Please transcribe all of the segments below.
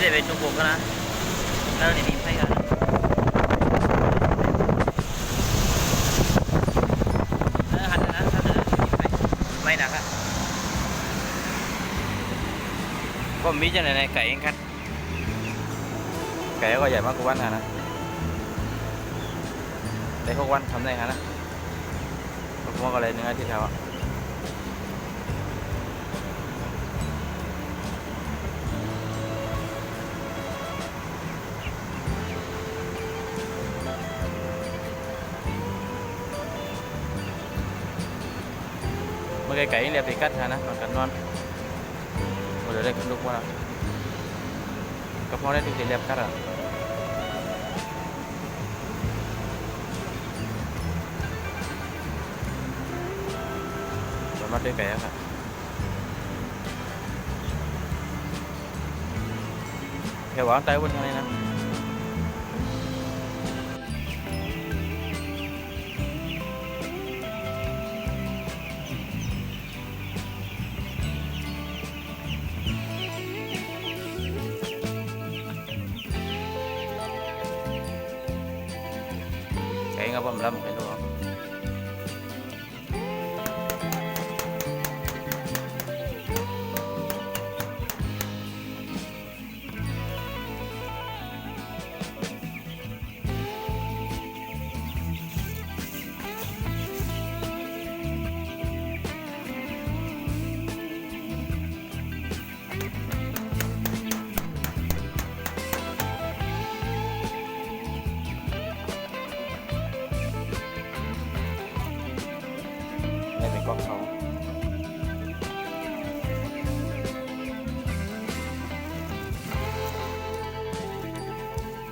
ได้เป็นจุกๆนะแล้วนี่มีไฟกันหันนะไม่หนักอ่ะก็มีจะไหนไก่เองครับไก่ก็ใหญ่มากกว่าวันนะได้6 วันทำได้ฮะนะพวกอะไรเนื้อที่แถวเมื่อไก่เรียบไปกัดฮะนะมันกันนอนมันเลยได้ขึ้นลุกว่าก็พอได้ถึงเรียบกัดอ่ะมาด้วยไก่ครับแค่วางไตบนทางนี้นะไก่ก็ผมรับไปดูไม่เป็นกล้องเขา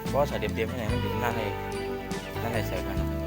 เพราะใส่เดียบๆให้ไหนมันอยู่นั่นเลยใส่กัน